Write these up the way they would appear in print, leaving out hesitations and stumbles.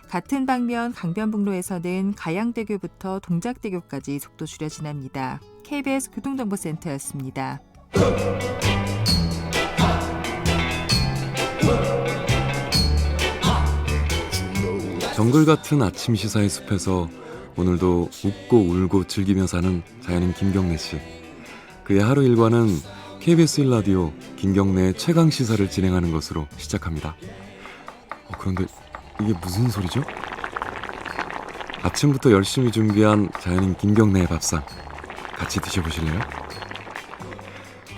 같은 방면 강변북로에서는 가양대교부터 동작대교까지 속도 줄여 지납니다. KBS 교통정보센터였습니다. 정글 같은 아침 시사의 숲에서 오늘도 웃고 울고 즐기며 사는 자연인 김경래 씨. 그의 하루 일과는 KBS 1라디오 김경래의 최강 시사를 진행하는 것으로 시작합니다. 그런데 이게 무슨 소리죠? 아침부터 열심히 준비한 자연인 김경래의 밥상 같이 드셔보실래요?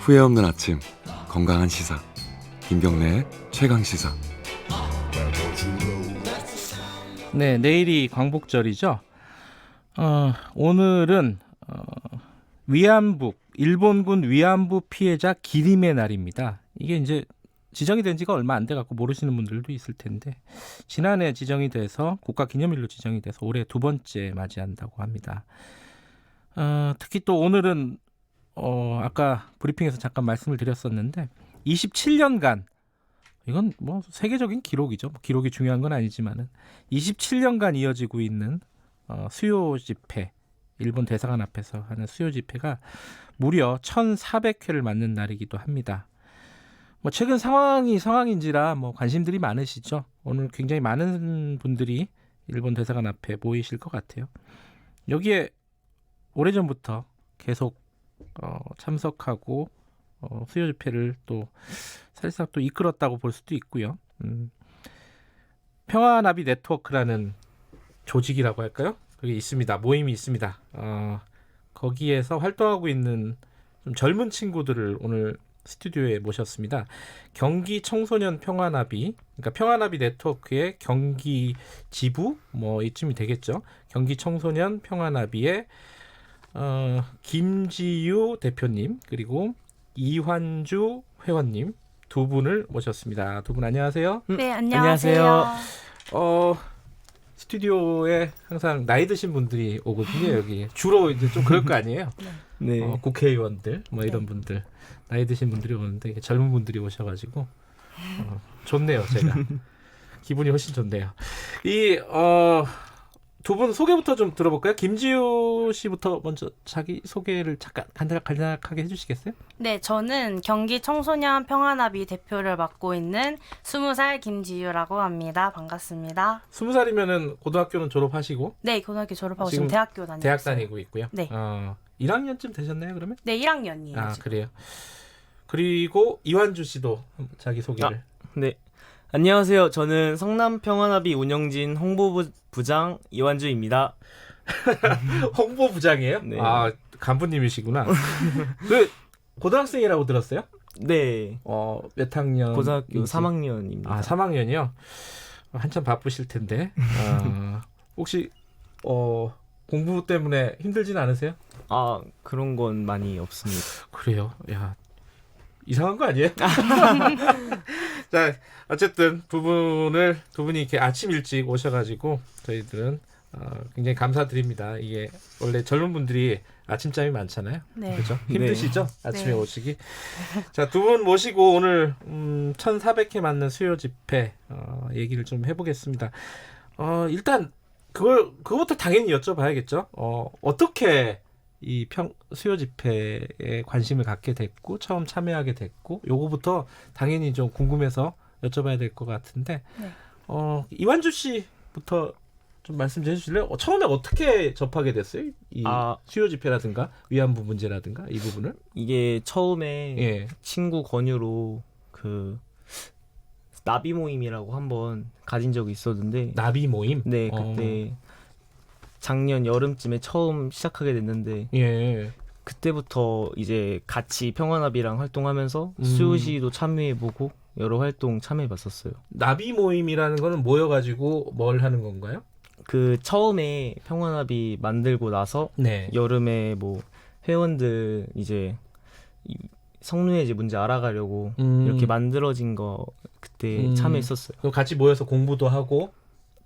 후회 없는 아침, 건강한 시사 김경래의 최강 시사. 네, 내일이 광복절이죠. 오늘은 위안부, 일본군 위안부 피해자 기림의 날입니다. 이게 이제 지정이 된 지가 얼마 안 돼 갖고 모르시는 분들도 있을 텐데 지난해 지정이 돼서 국가기념일로 지정이 돼서 올해 두 번째 맞이한다고 합니다. 특히 또 오늘은 아까 브리핑에서 잠깐 말씀을 드렸었는데 27년간 이건 뭐 세계적인 기록이죠. 기록이 중요한 건 아니지만은 27년간 이어지고 있는 수요 집회, 일본 대사관 앞에서 하는 수요 집회가 무려 1,400회를 맞는 날이기도 합니다. 뭐 최근 상황인지라 뭐 관심들이 많으시죠. 오늘 굉장히 많은 분들이 일본 대사관 앞에 모이실 것 같아요. 여기에 오래전부터 계속 참석하고 수요 집회를 또 사실상 또 이끌었다고 볼 수도 있고요. 평화나비 네트워크라는 조직이라고 할까요? 그게 있습니다. 모임이 있습니다. 거기에서 활동하고 있는 좀 젊은 친구들을 오늘 스튜디오에 모셨습니다. 경기 청소년 평화나비, 그러니까 평화나비 네트워크의 경기 지부 뭐 이쯤이 되겠죠. 경기 청소년 평화나비의 김지유 대표님 그리고 이환주 회원님 두 분을 모셨습니다. 두 분 안녕하세요. 네, 안녕하세요. 스튜디오에 항상 나이 드신 분들이 오거든요. 여기 주로 이제 좀 그럴 거 아니에요. 네. 국회의원들 뭐 이런 분들 나이 드신 분들이 오는데 이게 젊은 분들이 오셔가지고 좋네요. 제가 기분이 훨씬 좋네요. 이 두 분 소개부터 좀 들어볼까요? 김지우 씨부터 먼저 자기 소개를 잠깐 간략하게 해주시겠어요? 네, 저는 경기 청소년 평화나비 대표를 맡고 있는 20살 김지유라고 합니다. 반갑습니다. 20살이면은 고등학교는 졸업하시고 네, 고등학교 졸업하고 지금 지금 대학교 다니고 대학 있어요. 다니고 있고요. 네. 1학년쯤 되셨나요, 그러면? 네, 1학년이에요. 아, 지금. 그래요. 그리고 이완주 씨도 자기 소개를. 네. 안녕하세요. 저는 성남평화나비 운영진 홍보부장 이완주입니다. 홍보부장이에요? 네. 아, 간부님이시구나. 그 고등학생이라고 들었어요? 네. 몇 학년? 고등학교 3학년입니다. 아, 3학년이요? 한참 바쁘실 텐데. 혹시 공부 때문에 힘들진 않으세요? 아, 그런 건 많이 없습니다. 그래요? 야, 이상한 거 아니에요? 자, 어쨌든 두 분이 이렇게 아침 일찍 오셔가지고 저희들은 굉장히 감사드립니다. 이게 원래 젊은 분들이 아침잠이 많잖아요. 네. 그렇죠? 힘드시죠? 네. 아침에 네. 오시기. 자, 두 분 모시고 오늘 1,400회 맞는 수요 집회 얘기를 좀 해보겠습니다. 일단 그것부터 당연히 여쭤봐야겠죠. 어떻게 이 수요 집회에 관심을 갖게 됐고 처음 참여하게 됐고 요거부터 당연히 좀 궁금해서 여쭤봐야 될 것 같은데 네. 이완주 씨부터 좀 말씀 좀 해주실래요? 처음에 어떻게 접하게 됐어요? 이 수요 집회라든가 위안부 문제라든가 이 부분을? 이게 처음에 예. 친구 권유로 그 나비 모임이라고 한번 가진 적이 있었는데 나비 모임? 네, 그때 작년 여름쯤에 처음 시작하게 됐는데 예. 그때부터 이제 같이 평화나비랑 활동하면서 수요시도 참여해보고 여러 활동 참여해봤었어요. 나비 모임이라는 거는 모여가지고 뭘 하는 건가요? 그 처음에 평화나비 만들고 나서 네. 여름에 뭐 회원들 이제 성노예제 문제 알아가려고 이렇게 만들어진 거 그때 참여했었어요. 그럼 같이 모여서 공부도 하고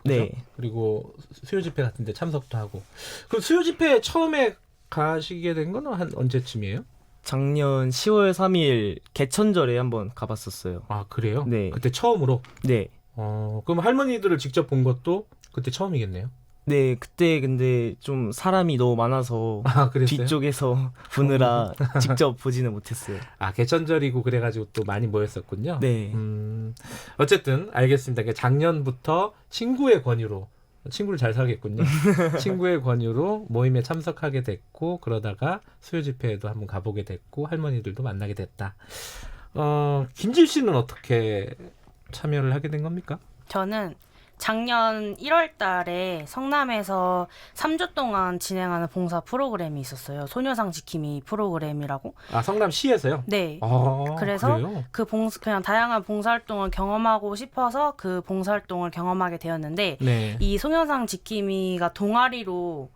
그죠? 네. 그리고 수요 집회 같은 데 참석도 하고. 그럼 수요 집회 처음에 가시게 된 건 한 언제쯤이에요? 작년 10월 3일 개천절에 한번 가봤었어요. 아, 그래요? 네. 그때 처음으로? 네. 그럼 할머니들을 직접 본 것도 그때 처음이겠네요. 네, 그때 근데 좀 사람이 너무 많아서 아, 그랬어요? 뒤쪽에서 보느라 직접 보지는 못했어요. 아, 개천절이고 그래가지고 또 많이 모였었군요. 네. 어쨌든 알겠습니다. 그러니까 작년부터 친구의 권유로 친구를 잘 사겠군요. 친구의 권유로 모임에 참석하게 됐고 그러다가 수요 집회에도 한번 가보게 됐고 할머니들도 만나게 됐다. 김질 씨는 어떻게 참여를 하게 된 겁니까? 저는 작년 1월 달에 성남에서 3주 동안 진행하는 봉사 프로그램이 있었어요. 소녀상 지킴이 프로그램이라고. 아, 성남시에서요? 네. 아, 그래서 그래요? 그냥 다양한 봉사활동을 경험하고 싶어서 그 봉사활동을 경험하게 되었는데 네. 이 소녀상 지킴이가 동아리로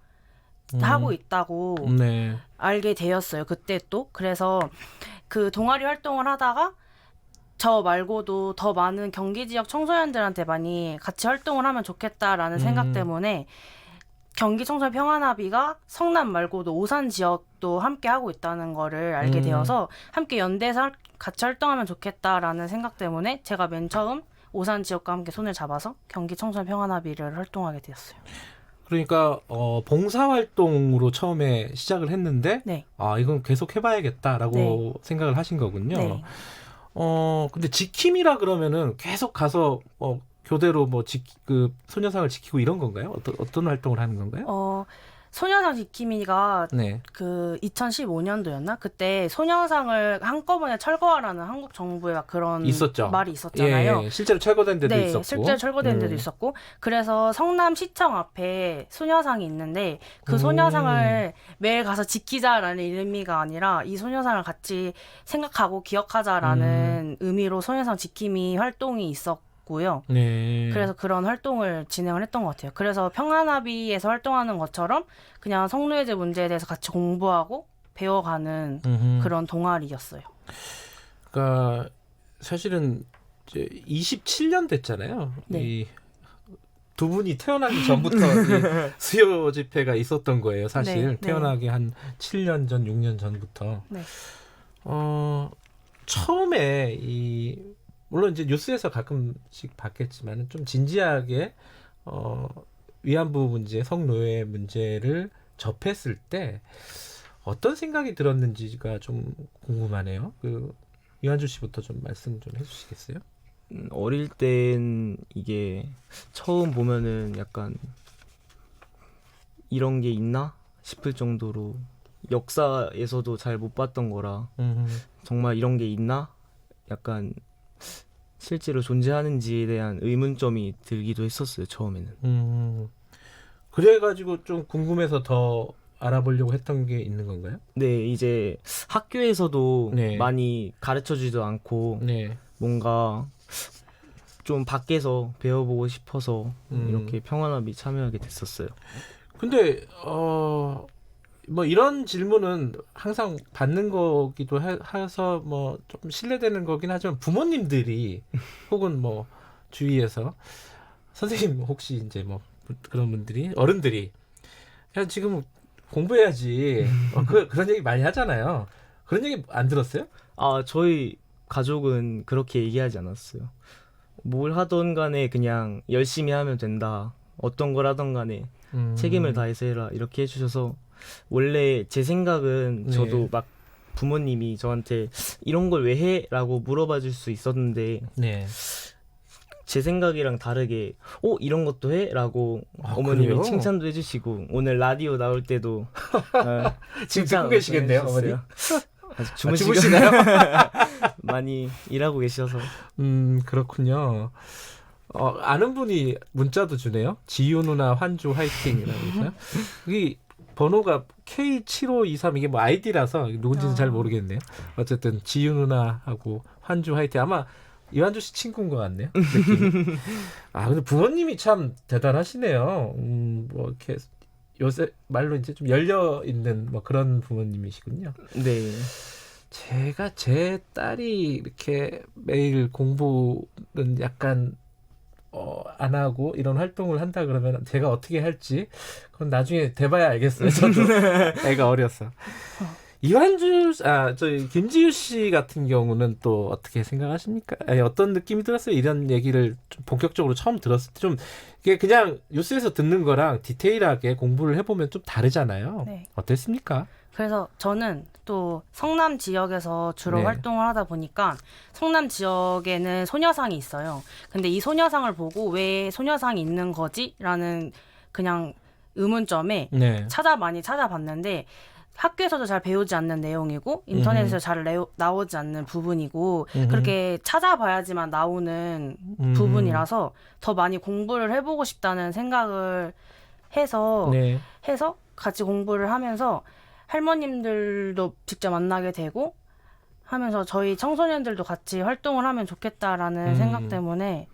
하고 있다고 네. 알게 되었어요. 그때 또. 그래서 그 동아리 활동을 하다가 저 말고도 더 많은 경기 지역 청소년들한테 많이 같이 활동을 하면 좋겠다라는 생각 때문에 경기 청소년 평화나비가 성남 말고도 오산 지역도 함께 하고 있다는 거를 알게 되어서 함께 연대해서 같이 활동하면 좋겠다라는 생각 때문에 제가 맨 처음 오산 지역과 함께 손을 잡아서 경기 청소년 평화나비를 활동하게 되었어요. 그러니까 봉사활동으로 처음에 시작을 했는데 네. 아, 이건 계속 해봐야겠다라고 네. 생각을 하신 거군요. 네. 근데 지킴이라 그러면은 계속 가서 교대로 그 소녀상을 지키고 이런 건가요? 어떤 활동을 하는 건가요? 소녀상 지킴이가 네. 그 2015년도였나? 그때 소녀상을 한꺼번에 철거하라는 한국 정부의 그런 있었죠. 말이 있었잖아요. 예, 실제로 철거된 데도 네, 있었고. 실제 철거된 데도 있었고. 그래서 성남시청 앞에 소녀상이 있는데 그 소녀상을 매일 가서 지키자라는 의미가 아니라 이 소녀상을 같이 생각하고 기억하자라는 의미로 소녀상 지킴이 활동이 있었고요. 네. 그래서 그런 활동을 진행을 했던 것 같아요. 그래서 평화나비에서 활동하는 것처럼 그냥 성노예제 문제에 대해서 같이 공부하고 배워가는 그런 동아리였어요. 그러니까 사실은 이제 27년 됐잖아요. 네. 이 두 분이 태어나기 전부터 이 수요 집회가 있었던 거예요. 사실 네, 태어나기 한 7년 전, 6년 전부터. 네. 처음에 물론 이제 뉴스에서 가끔씩 봤겠지만 좀 진지하게 위안부 문제, 성노예 문제를 접했을 때 어떤 생각이 들었는지가 좀 궁금하네요. 이완주 씨부터 좀 말씀 좀 해주시겠어요? 어릴 땐 이게 처음 보면은 약간 이런 게 있나 싶을 정도로 역사에서도 잘 못 봤던 거라 정말 이런 게 있나? 약간 실제로 존재하는지에 대한 의문점이 들기도 했었어요, 처음에는. 그래가지고 좀 궁금해서 더 알아보려고 했던 게 있는 건가요? 네, 이제 학교에서도 네. 많이 가르쳐주지도 않고 네. 뭔가 좀 밖에서 배워보고 싶어서 이렇게 평화나비 참여하게 됐었어요. 근데 이런 질문은 항상 받는 거기도 해서 좀 실례되는 거긴 하지만 부모님들이 혹은 주위에서 선생님 혹시 이제 그런 분들이 어른들이 야 지금 공부해야지 그런 얘기 많이 하잖아요. 그런 얘기 안 들었어요? 아, 저희 가족은 그렇게 얘기하지 않았어요. 뭘 하던 간에 그냥 열심히 하면 된다. 어떤 걸 하던 간에 책임을 다해서 해라. 이렇게 해주셔서 원래 제 생각은 네. 저도 막 부모님이 저한테 이런 걸 왜 해? 라고 물어봐 줄 수 있었는데 네. 제 생각이랑 다르게 이런 것도 해? 라고 아, 어머님이 그래요? 칭찬도 해주시고 오늘 라디오 나올 때도 지금 듣고 계시겠네요, 어머니? 아직 주무시나요? 많이 일하고 계셔서. 그렇군요. 아는 분이 문자도 주네요. 지유 누나 환주 화이팅이라고 해서요. 여기 번호가 K7523 이게 아이디라서 누군지는 잘 모르겠네요. 어쨌든 지유 누나하고 환주 화이팅 아마 이완주 씨 친구인 것 같네요. 느낌이. 근데 부모님이 참 대단하시네요. 이렇게 요새 말로 이제 좀 열려 있는 그런 부모님이시군요. 네. 제가 제 딸이 이렇게 매일 공부는 약간 안 하고 이런 활동을 한다 그러면 제가 어떻게 할지 그건 나중에 돼봐야 알겠어요. 저도 애가 어려서. 저희 김지유 씨 같은 경우는 또 어떻게 생각하십니까? 아니, 어떤 느낌이 들었어요? 이런 얘기를 좀 본격적으로 처음 들었을 때 좀 이게 그냥 뉴스에서 듣는 거랑 디테일하게 공부를 해보면 좀 다르잖아요. 네. 어땠습니까? 그래서 저는 또 성남 지역에서 주로 네. 활동을 하다 보니까 성남 지역에는 소녀상이 있어요. 근데 이 소녀상을 보고 왜 소녀상이 있는 거지? 라는 그냥 의문점에 네. 많이 찾아봤는데 학교에서도 잘 배우지 않는 내용이고 인터넷에서 잘 나오지 않는 부분이고 그렇게 찾아봐야지만 나오는 부분이라서 더 많이 공부를 해보고 싶다는 생각을 해서 네. 같이 공부를 하면서 할머님들도 직접 만나게 되고 하면서 저희 청소년들도 같이 활동을 하면 좋겠다라는 생각 때문에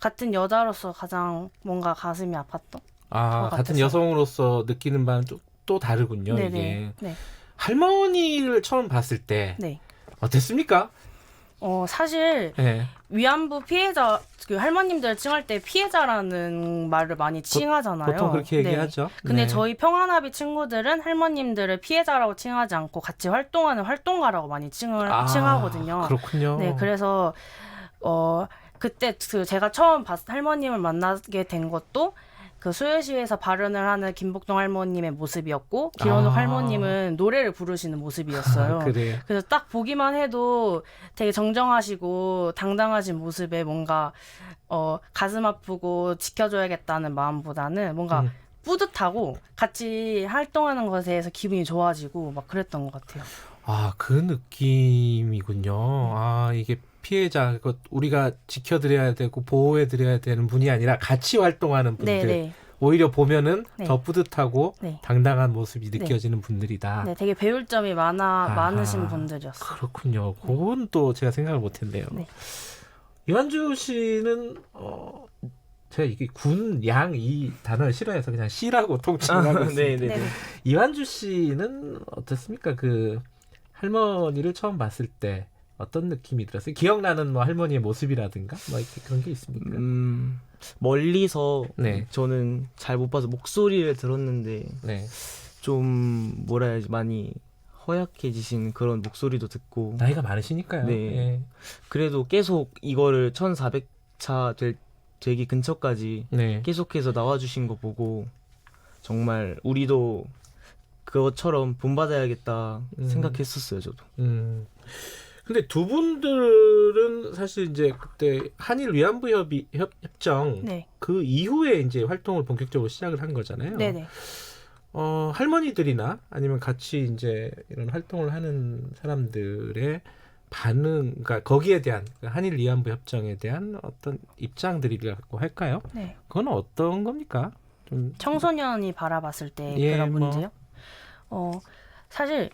같은 여자로서 가장 뭔가 가슴이 아팠던 아, 것 같은 같았어요. 여성으로서 느끼는 바는 또 다르군요. 네네. 이게 네. 할머니를 처음 봤을 때 네. 어땠습니까? 사실 네. 위안부 피해자 그 할머님들 칭할 때 피해자라는 말을 많이 칭하잖아요. 보통 그렇게 네. 얘기하죠. 근데 네. 저희 평화나비 친구들은 할머님들을 피해자라고 칭하지 않고 같이 활동하는 활동가라고 많이 칭하거든요. 그렇군요. 네, 그래서 그때 제가 처음 할머님을 만나게 된 것도 그 수요시에서 발언을 하는 김복동 할머님의 모습이었고 김원욱 할머님은 노래를 부르시는 모습이었어요. 그래요. 그래서 딱 보기만 해도 되게 정정하시고 당당하신 모습에 뭔가 가슴 아프고 지켜줘야겠다는 마음보다는 뭔가 뿌듯하고 같이 활동하는 것에 대해서 기분이 좋아지고 막 그랬던 것 같아요. 아, 그 느낌이군요. 아, 이게 피해자, 우리가 지켜드려야 되고 보호해드려야 되는 분이 아니라 같이 활동하는 분들. 네네. 오히려 보면은 네. 더 뿌듯하고 네. 당당한 모습이 느껴지는 분들이다. 네, 되게 배울 점이 많으신 분들이었어요. 그렇군요. 그건 또 제가 생각을 못했네요. 네. 이완주 씨는 제가 이게 군, 양 이 단어를 싫어해서 그냥 씨라고 통칭하고 있습니다. 네네. 네네. 이완주 씨는 어떻습니까? 그 할머니를 처음 봤을 때 어떤 느낌이 들었어요? 기억나는 뭐 할머니의 모습이라든가 뭐 이렇게 그런 게 있습니까? 멀리서 네. 저는 잘 못 봐서 목소리를 들었는데 네. 좀 뭐라 해야지 많이 허약해지신 그런 목소리도 듣고 나이가 많으시니까요. 네. 그래도 계속 이거를 1400차 되기 근처까지 네. 계속해서 나와주신 거 보고 정말 우리도 그것처럼 본받아야겠다 생각했었어요, 저도. 근데 두 분들은 사실 이제 그때 한일 위안부 협정 네. 그 이후에 이제 활동을 본격적으로 시작을 한 거잖아요. 네네. 할머니들이나 아니면 같이 이제 이런 활동을 하는 사람들의 반응, 그러니까 거기에 대한 한일 위안부 협정에 대한 어떤 입장들이라고 할까요? 네. 그건 어떤 겁니까? 좀 청소년이 바라봤을 때 예, 그런 뭐. 문제요? 사실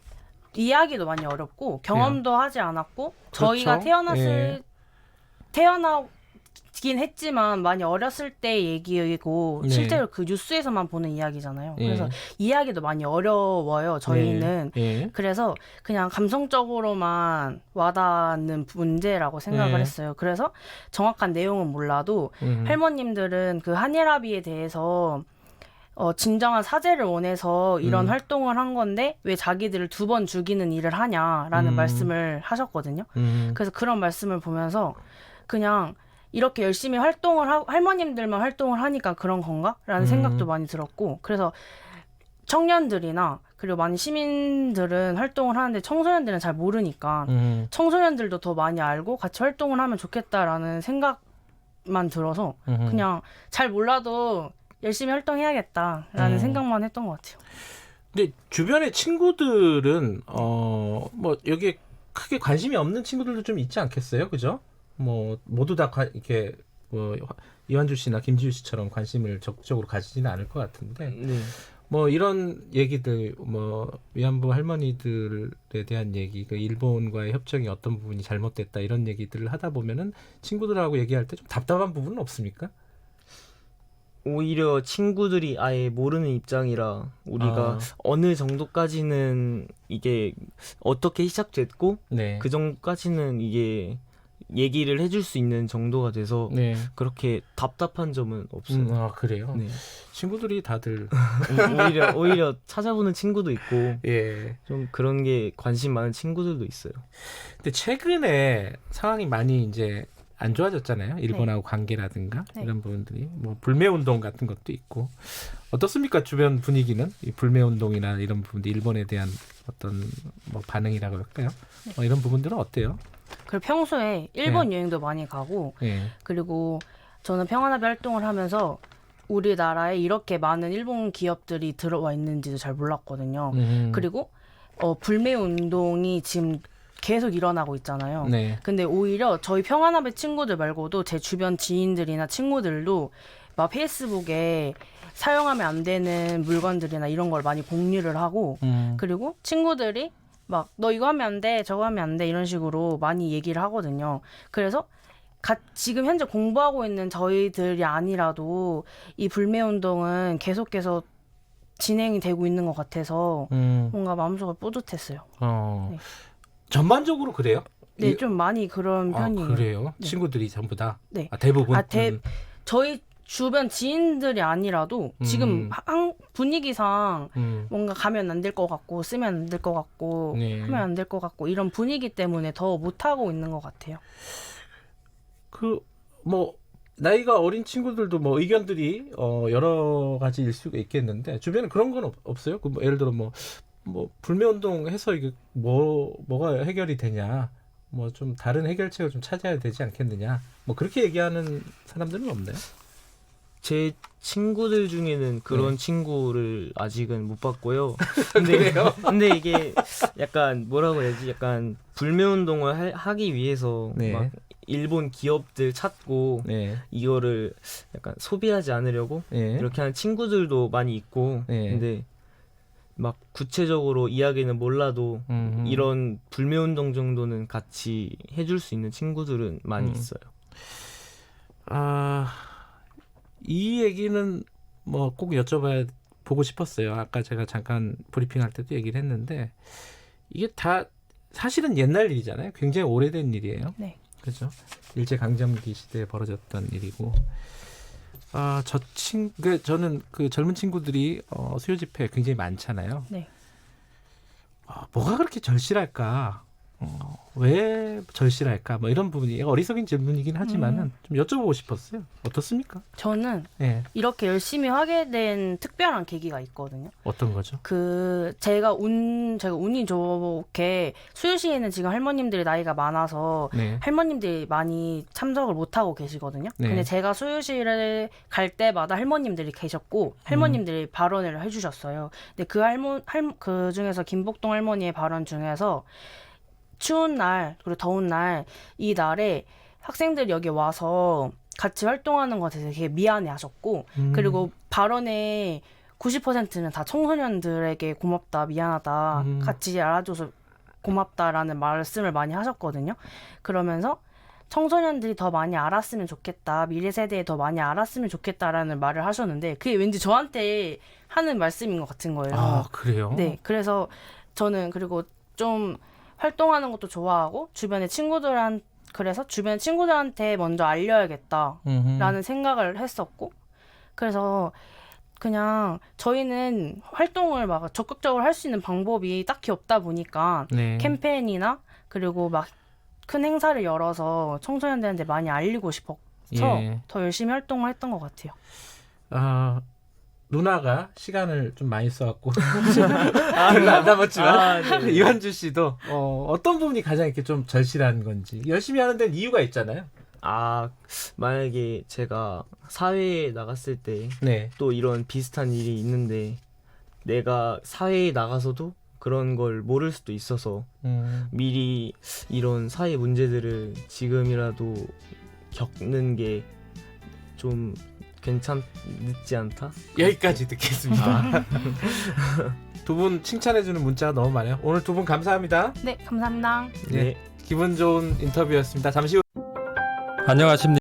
이야기도 많이 어렵고 경험도 하지 않았고 저희가 그렇죠. 태어나긴 했지만 많이 어렸을 때 얘기이고 네. 실제로 그 뉴스에서만 보는 이야기잖아요. 예. 그래서 이야기도 많이 어려워요. 저희는. 예. 그래서 그냥 감성적으로만 와닿는 문제라고 생각을 예. 했어요. 그래서 정확한 내용은 몰라도 할머님들은 그 한일합의에 대해서 진정한 사죄를 원해서 이런 활동을 한 건데 왜 자기들을 2번 죽이는 일을 하냐라는 말씀을 하셨거든요. 그래서 그런 말씀을 보면서 그냥 이렇게 열심히 할머님들만 활동을 하니까 그런 건가? 라는 생각도 많이 들었고 그래서 청년들이나 그리고 많이 시민들은 활동을 하는데 청소년들은 잘 모르니까 청소년들도 더 많이 알고 같이 활동을 하면 좋겠다라는 생각만 들어서 그냥 잘 몰라도 열심히 활동해야겠다라는 생각만 했던 것 같아요. 근데 주변의 친구들은 뭐 여기에 크게 관심이 없는 친구들도 좀 있지 않겠어요, 그죠? 뭐 모두 다 이렇게 뭐 이완주 씨나 김지유 씨처럼 관심을 적극적으로 가지지는 않을 것 같은데, 네. 뭐 이런 얘기들, 뭐 위안부 할머니들에 대한 얘기, 그 일본과의 협정이 어떤 부분이 잘못됐다 이런 얘기들을 하다 보면은 친구들하고 얘기할 때 좀 답답한 부분은 없습니까? 오히려 친구들이 아예 모르는 입장이라 우리가 어느 정도까지는 이게 어떻게 시작됐고 네. 그 정도까지는 이게 얘기를 해줄 수 있는 정도가 돼서 네. 그렇게 답답한 점은 없어요. 그래요. 네. 친구들이 다들 오히려 찾아보는 친구도 있고 예. 좀 그런 게 관심 많은 친구들도 있어요. 근데 최근에 상황이 많이 이제 안 좋아졌잖아요. 일본하고 관계라든가 네. 이런 부분들이 뭐 불매 운동 같은 것도 있고 어떻습니까? 주변 분위기는 이 불매 운동이나 이런 부분들 일본에 대한 어떤 뭐 반응이라고 할까요? 이런 부분들은 어때요? 그리고 평소에 일본 여행도 많이 가고 예. 그리고 저는 평화나비 활동을 하면서 우리나라에 이렇게 많은 일본 기업들이 들어와 있는지도 잘 몰랐거든요. 그리고 불매 운동이 지금 계속 일어나고 있잖아요. 네. 근데 오히려 저희 평화나비 친구들 말고도 제 주변 지인들이나 친구들도 막 페이스북에 사용하면 안 되는 물건들이나 이런 걸 많이 공유를 하고 그리고 친구들이 막 너 이거 하면 안 돼, 저거 하면 안 돼 이런 식으로 많이 얘기를 하거든요. 그래서 지금 현재 공부하고 있는 저희들이 아니라도 이 불매 운동은 계속해서 진행이 되고 있는 것 같아서 뭔가 마음속으로 뿌듯했어요. 네. 전반적으로 그래요? 네, 좀 많이 그런 편이에요. 그래요? 네. 친구들이 전부 다? 네. 대부분? 저희 주변 지인들이 아니라도 지금 분위기상 뭔가 가면 안 될 것 같고 쓰면 안 될 것 같고 네. 하면 안 될 것 같고 이런 분위기 때문에 더 못하고 있는 것 같아요. 뭐 나이가 어린 친구들도 뭐 의견들이 여러 가지일 수가 있겠는데 주변에 그런 건 없어요? 뭐 예를 들어 뭐 불매 운동 해서 이게 뭐가 해결이 되냐? 뭐 좀 다른 해결책을 좀 찾아야 되지 않겠느냐? 뭐 그렇게 얘기하는 사람들은 없나요? 제 친구들 중에는 그런 네. 친구를 아직은 못 봤고요. 근데 이게 약간 뭐라고 해야지? 약간 불매 운동을 하기 위해서 네. 막 일본 기업들 찾고 네. 이거를 약간 소비하지 않으려고 네. 이렇게 하는 친구들도 많이 있고 네. 근데 막 구체적으로 이야기는 몰라도 이런 불매 운동 정도는 같이 해줄 수 있는 친구들은 많이 있어요. 이 얘기는 뭐 꼭 여쭤봐야 보고 싶었어요. 아까 제가 잠깐 브리핑할 때도 얘기를 했는데 이게 다 사실은 옛날 일이잖아요. 굉장히 오래된 일이에요. 네. 그렇죠. 일제 강점기 시대에 벌어졌던 일이고. 저는 그 젊은 친구들이 수요 집회 굉장히 많잖아요. 네. 뭐가 그렇게 절실할까? 왜 절실할까? 뭐 이런 부분이 어리석인 질문이긴 하지만은 좀 여쭤보고 싶었어요. 어떻습니까? 저는 네. 이렇게 열심히 하게 된 특별한 계기가 있거든요. 어떤 거죠? 제가 운이 좋게 수유시에는 지금 할머님들이 나이가 많아서 네. 할머님들이 많이 참석을 못 하고 계시거든요. 네. 근데 제가 수유시를 갈 때마다 할머님들이 계셨고 할머님들이 발언을 해주셨어요. 근데 그 중에서 김복동 할머니의 발언 중에서 추운 날 그리고 더운 날 이 날에 학생들이 여기 와서 같이 활동하는 것에 되게 미안해하셨고 그리고 발언의 90%는 다 청소년들에게 고맙다 미안하다 같이 알아줘서 고맙다라는 말씀을 많이 하셨거든요. 그러면서 청소년들이 더 많이 알았으면 좋겠다 미래 세대에 더 많이 알았으면 좋겠다라는 말을 하셨는데 그게 왠지 저한테 하는 말씀인 것 같은 거예요. 그래요? 네, 그래서 저는 그리고 좀 활동하는 것도 좋아하고 주변 친구들한테 먼저 알려야겠다라는 생각을 했었고 그래서 그냥 저희는 활동을 막 적극적으로 할 수 있는 방법이 딱히 없다 보니까 네. 캠페인이나 그리고 막 큰 행사를 열어서 청소년들한테 많이 알리고 싶어서 더 열심히 활동을 했던 것 같아요. 누나가 시간을 좀 많이 써갖고 별로 안 남았지만 이완주 씨도 어떤 부분이 가장 이렇게 좀 절실한 건지 열심히 하는 데는 이유가 있잖아요. 만약에 제가 사회에 나갔을 때 네. 또 이런 비슷한 일이 있는데 내가 사회에 나가서도 그런 걸 모를 수도 있어서 미리 이런 사회 문제들을 지금이라도 겪는 게 좀 늦지 않다? 여기까지 듣겠습니다. 두 분 칭찬해주는 문자가 너무 많아요. 오늘 두 분 감사합니다. 네, 감사합니다. 네. 기분 좋은 인터뷰였습니다. 잠시 후 안녕하십니까.